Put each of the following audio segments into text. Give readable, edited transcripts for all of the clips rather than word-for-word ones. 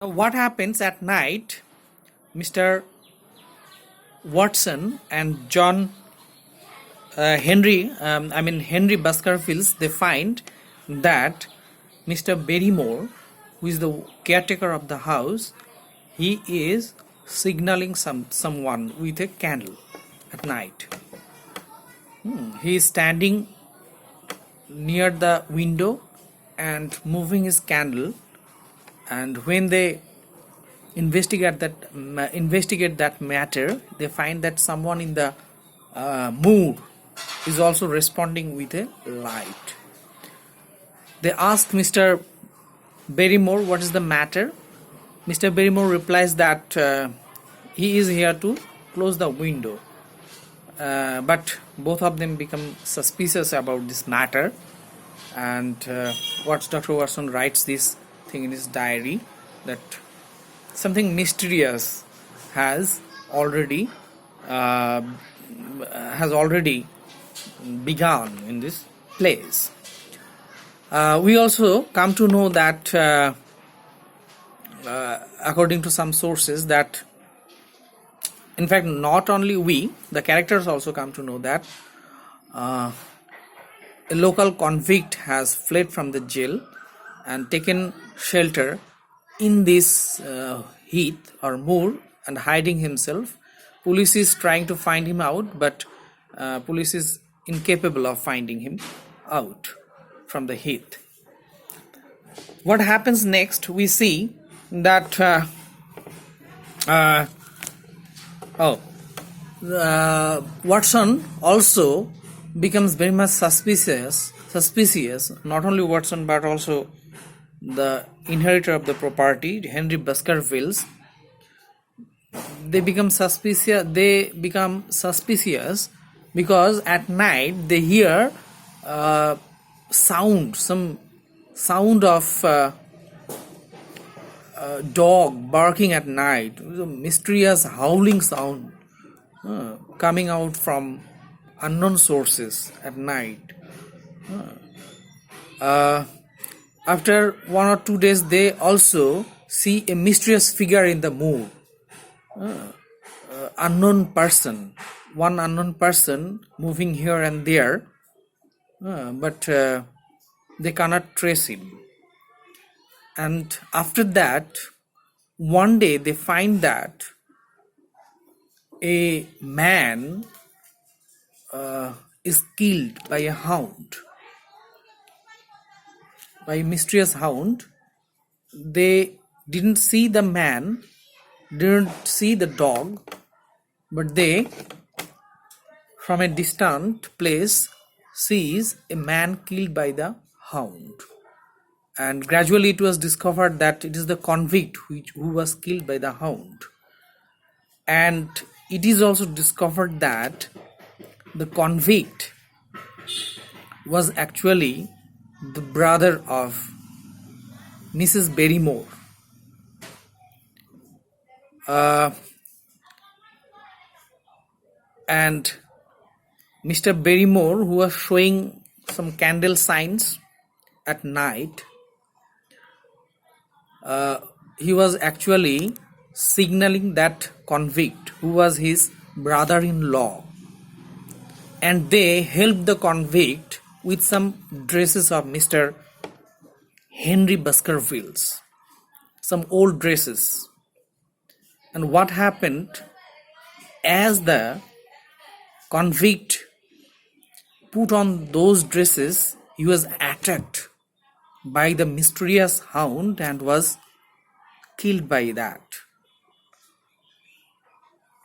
What happens at night? Mr. Watson and John Henry Baskervilles, they find that Mr. Barrymore, who is the caretaker of the house, he is signaling someone with a candle at night. He is standing near the window and moving his candle, and when they investigate that matter, they find that someone in the mood is also responding with a light. They ask Mr. Barrymore what is the matter. Mr. Barrymore replies that he is here to close the window, but both of them become suspicious about this matter, and what Dr. Watson writes this thing in his diary, that something mysterious has already begun in this place. We also come to know that according to some sources, that in fact not only we, the characters also come to know that a local convict has fled from the jail and taken shelter in this heath or moor and hiding himself. Police is trying to find him out, but police is incapable of finding him out from the heath. What happens next? We see that Watson also becomes very much suspicious. Not only Watson, but also the inheritor of the property, Henry Baskervilles. They become suspicious because at night they hear some sound of dog barking at night, a mysterious howling sound coming out from unknown sources at night. After 1 or 2 days, they also see a mysterious figure in the moor. One unknown person moving here and there, but they cannot trace him. And after that, one day they find that a man is killed by a hound, by a mysterious hound. They didn't see the man, didn't see the dog, but they, from a distant place, sees a man killed by the hound. And gradually it was discovered that it is the convict who was killed by the hound. And it is also discovered that the convict was actually the brother of Mrs. Barrymore. And Mr. Barrymore, who was showing some candle signs at night, he was actually signaling that convict who was his brother-in-law, and they helped the convict with some dresses of Mr. Henry Baskervilles, some old dresses. And what happened, as the convict put on those dresses, he was attacked by the mysterious hound and was killed by that.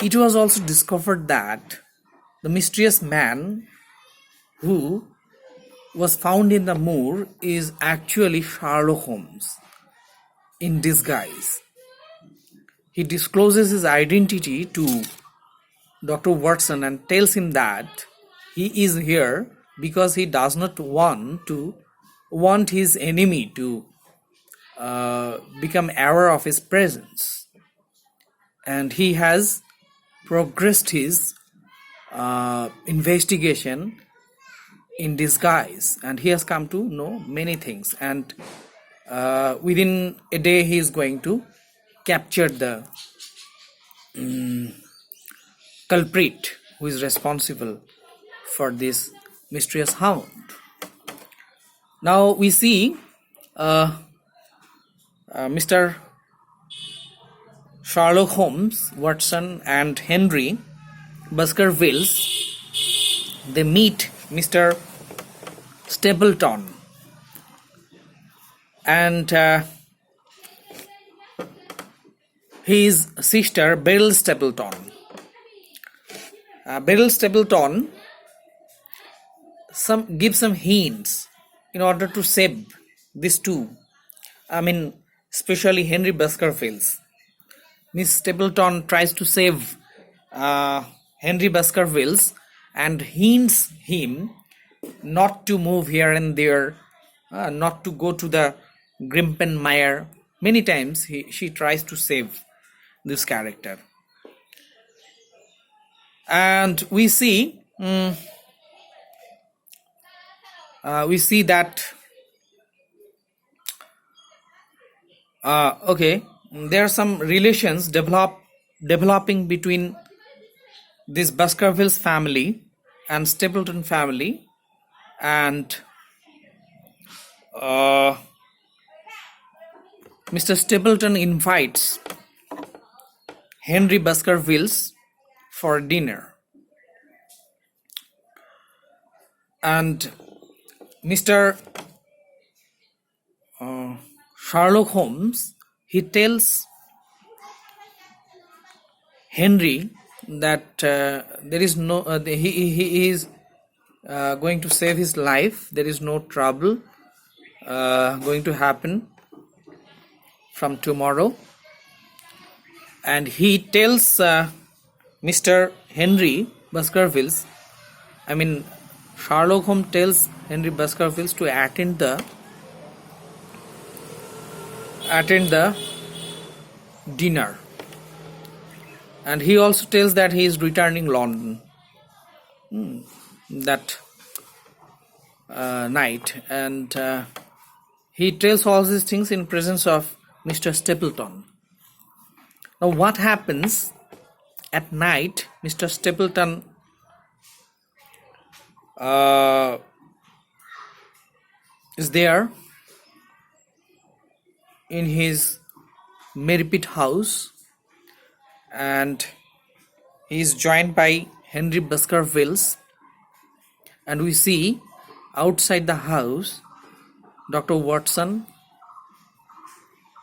It was also discovered that the mysterious man who was found in the moor is actually Sherlock Holmes in disguise. He discloses his identity to Dr. Watson and tells him that he is here because he does not want his enemy to become aware of his presence, and he has progressed his investigation in disguise, and he has come to know many things, and within a day he is going to captured the culprit who is responsible for this mysterious hound. Now we see Mr. Sherlock Holmes, Watson, and Henry Baskervilles. They meet Mr. Stapleton, and his sister Beryl Stapleton. Beryl Stapleton gives some hints in order to save these two. Especially Henry Baskervilles. Miss Stapleton tries to save Henry Baskervilles and hints him not to move here and there, not to go to the Grimpenmire. Many times she tries to save this character. And we see that there are some relations developing between this Baskervilles family and Stapleton family, and Mr. Stapleton invites Henry Baskervilles for dinner, and Mr. Sherlock Holmes, he tells Henry that there is no he is going to save his life. There is no trouble going to happen from tomorrow, and he tells Mr. Henry Baskervilles, Sherlock Holmes tells Henry Baskervilles to attend the dinner, and he also tells that he is returning London that night, and he tells all these things in presence of Mr. Stapleton. Now what happens at night? Mr. Stapleton is there in his Merripit house, and he is joined by Henry Baskervilles, and we see outside the house Dr. Watson,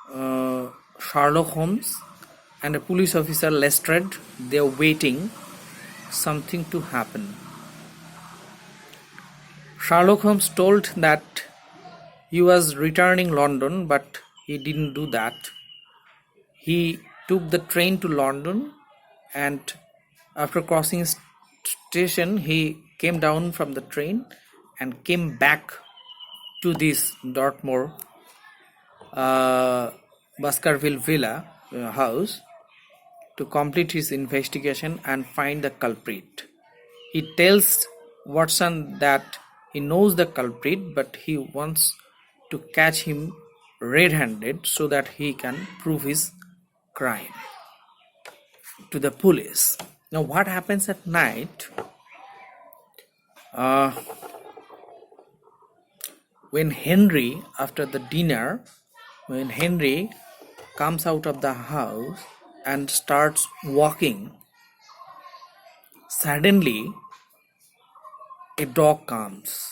Sherlock Holmes, and a police officer Lestrade. They are waiting something to happen. Sherlock Holmes told that he was returning London, but he didn't do that. He took the train to London, and after crossing station he came down from the train and came back to this Dartmoor Baskerville Villa house to complete his investigation and find the culprit. He tells Watson that he knows the culprit, but he wants to catch him red-handed so that he can prove his crime to the police. Now what happens at night? When Henry, after the dinner, when Henry comes out of the house and starts walking, suddenly a dog comes,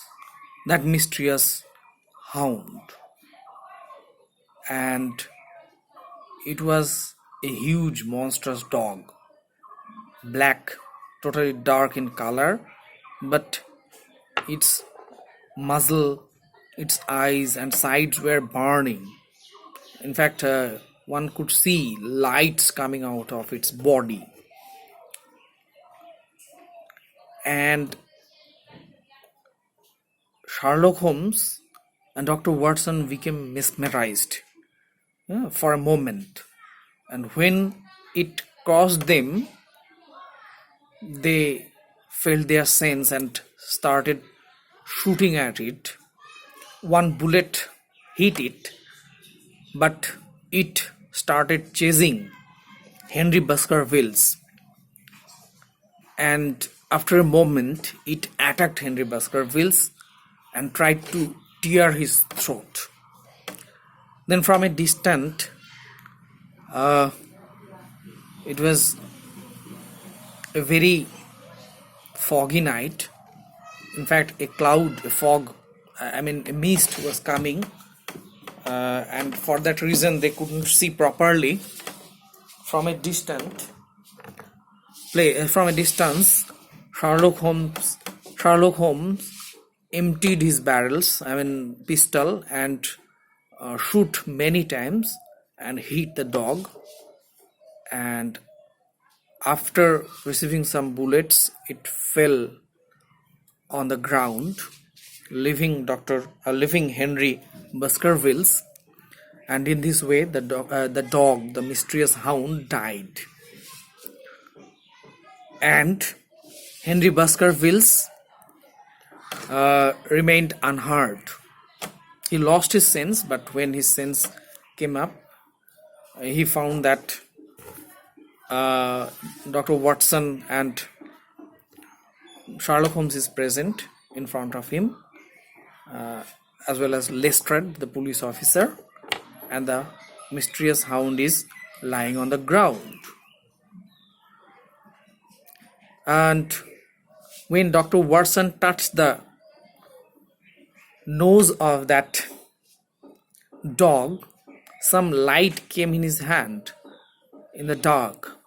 that mysterious hound, and it was a huge monstrous dog, black, totally dark in color, but its muzzle, its eyes and sides were burning. In fact, one could see lights coming out of its body, and Sherlock Holmes and Dr. Watson became mesmerized for a moment, and when it crossed them, they felt their sense and started shooting at it. One bullet hit it, but it started chasing Henry Baskervilles, and after a moment it attacked Henry Baskervilles and tried to tear his throat. Then from a distance, it was a very foggy night. In fact, a mist was coming, and for that reason they couldn't see properly. From a distance, Sherlock Holmes emptied his pistol, and shoot many times and hit the dog. And after receiving some bullets, it fell on the ground, leaving Henry Baskervilles. And in this way, the mysterious hound, died. And Henry Baskervilles remained unhurt. He lost his sense, but when his sense came up, he found that Dr. Watson and Sherlock Holmes is present in front of him, as well as Lestrade, the police officer, and the mysterious hound is lying on the ground. And when Dr. Watson touched the nose of that dog, some light came in his hand in the dark.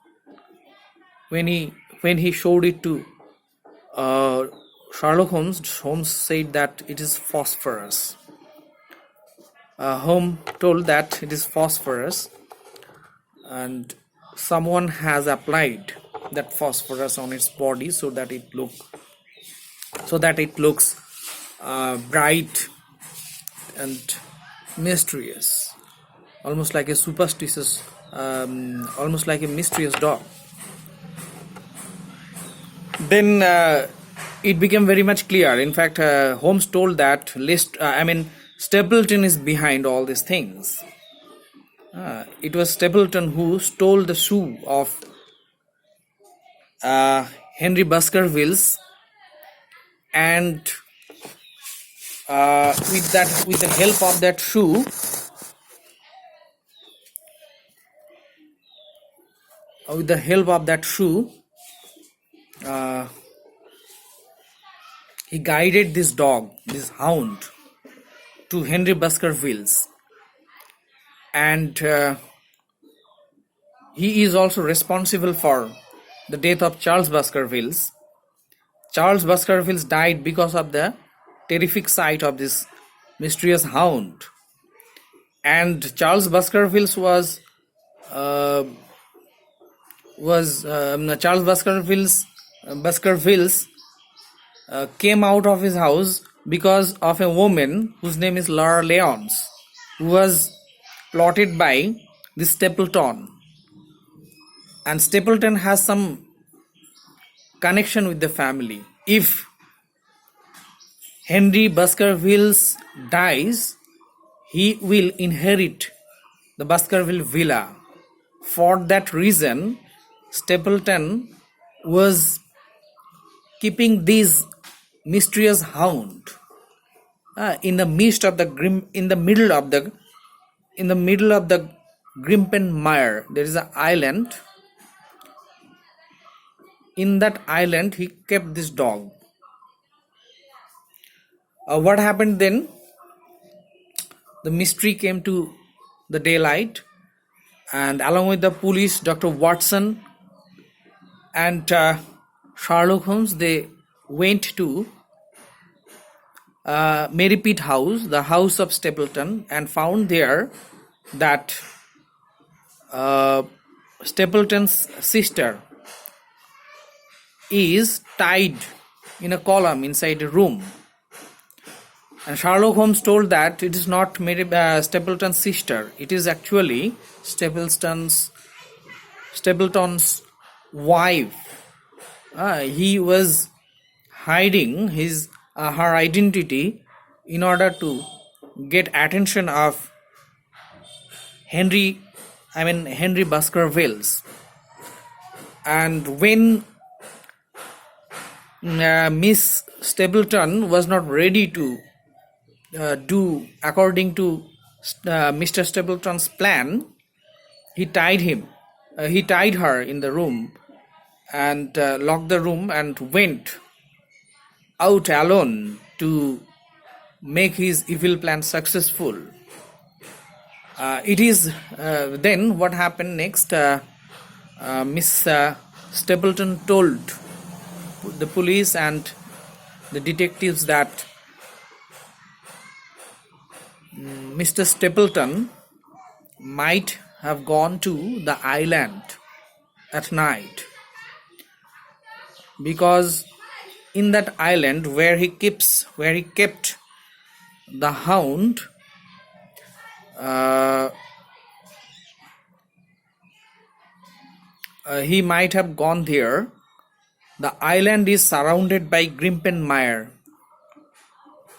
When he showed it to Sherlock Holmes said that it is phosphorus. Holmes told that it is phosphorus, and someone has applied that phosphorus on its body so that it looks bright and mysterious, almost like a mysterious dog. Then it became very much clear. In fact, Holmes told that Stapleton is behind all these things. It was Stapleton who stole the shoe of Henry Baskervilles, and with the help of that shoe, he guided this hound, to Henry Baskervilles, and he is also responsible for the death of Charles Baskervilles. Charles Baskervilles died because of the terrific sight of this mysterious hound, and Charles Baskervilles Baskervilles came out of his house because of a woman whose name is Laura Lyons, who was plotted by the Stapleton. And Stapleton has some connection with the family. If Henry Baskervilles dies, he will inherit the Baskerville villa. For that reason, Stapleton was keeping this mysterious hound in the middle of the Grimpen Mire. There is an island. In that island, he kept this dog. What happened then? The mystery came to the daylight, and along with the police, Dr. Watson and Sherlock Holmes, they went to Mary Pitt House, the house of Stapleton, and found there that Stapleton's sister is tied in a column inside a room. And Sherlock Holmes told that it is not Stapleton's sister, it is actually Stapleton's wife. He was hiding her identity in order to get attention of Henry Henry Baskervilles. And when Miss Stapleton was not ready to do according to Mr. Stapleton's plan, he tied her in the room and locked the room and went out alone to make his evil plan successful. It is then what happened next. Miss Stapleton told the police and the detectives that Mr. Stapleton might have gone to the island at night, because in that island where he kept the Hound, he might have gone there. The island is surrounded by Grimpen Mire,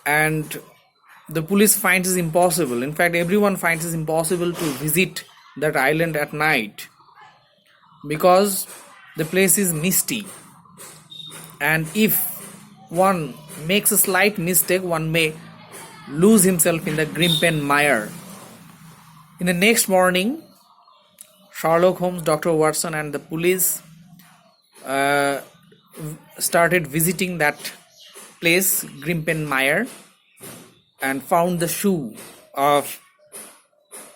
and the police finds it impossible. In fact, everyone finds it impossible to visit that island at night because the place is misty, and if one makes a slight mistake, one may lose himself in the Grimpen Mire. In the next morning, Sherlock Holmes, Dr. Watson, and the police started visiting that place, Grimpen Mire, and found the shoe of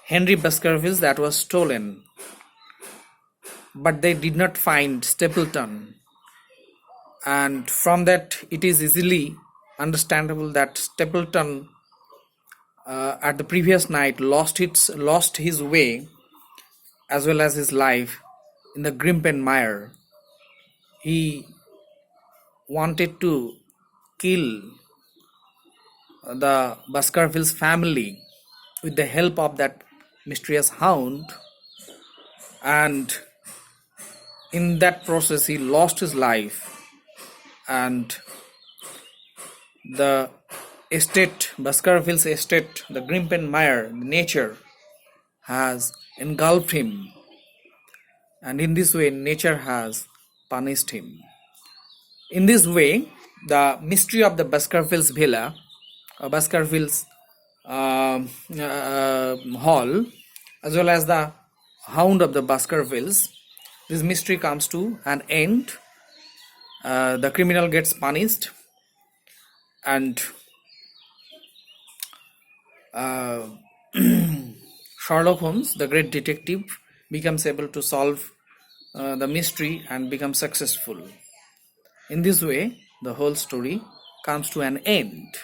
Henry Baskerville that was stolen. But they did not find Stapleton. And from that, it is easily understandable that Stapleton at the previous night lost his way as well as his life in the Grimpen Mire. He wanted to kill the Baskervilles family with the help of that mysterious Hound, and in that process he lost his life, and the estate, Baskerville's estate, the Grimpen Mire, nature has engulfed him, and in this way nature has punished him. In this way, the mystery of the Baskervilles villa, Baskervilles hall, as well as the Hound of the Baskervilles, this mystery comes to an end. The criminal gets punished, and Sherlock Holmes, the great detective, becomes able to solve the mystery and becomes successful. In this way, the whole story comes to an end.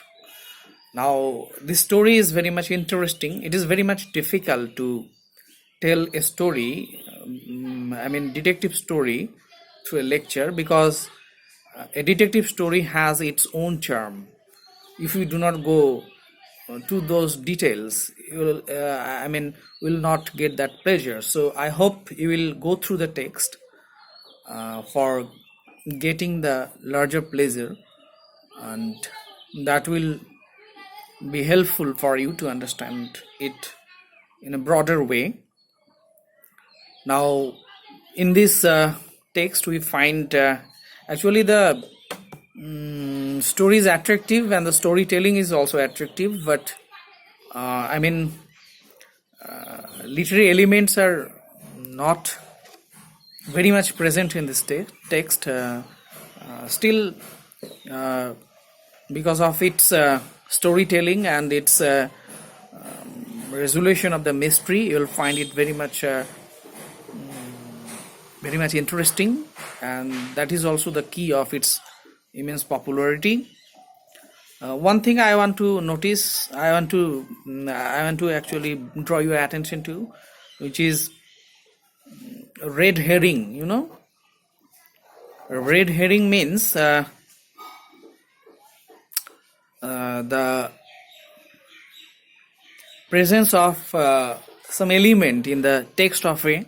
Now, this story is very much interesting. It is very much difficult to tell a story, detective story, through a lecture, because a detective story has its own charm. If you do not go to those details, you will not get that pleasure. So I hope you will go through the text for getting the larger pleasure, and that will be helpful for you to understand it in a broader way. Now, in this text we find actually the story is attractive and the storytelling is also attractive, but literary elements are not very much present in this text. Still, because of its storytelling and its resolution of the mystery, you will find it very much interesting, and that is also the key of its immense popularity. One thing I want to notice, I want to actually draw your attention to, which is red herring. Red herring means the presence of some element in the text of a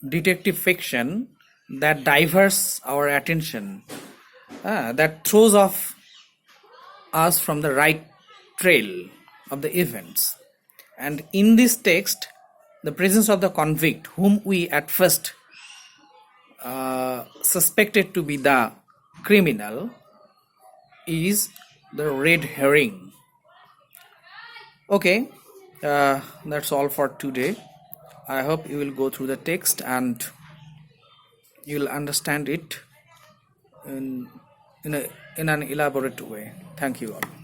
detective fiction that diverts our attention, that throws off us from the right trail of the events, And in this text, the presence of the convict, whom we at first suspected to be the criminal, is the red herring. Okay, that's all for today. I hope you will go through the text and you will understand it in an elaborate way. Thank you all.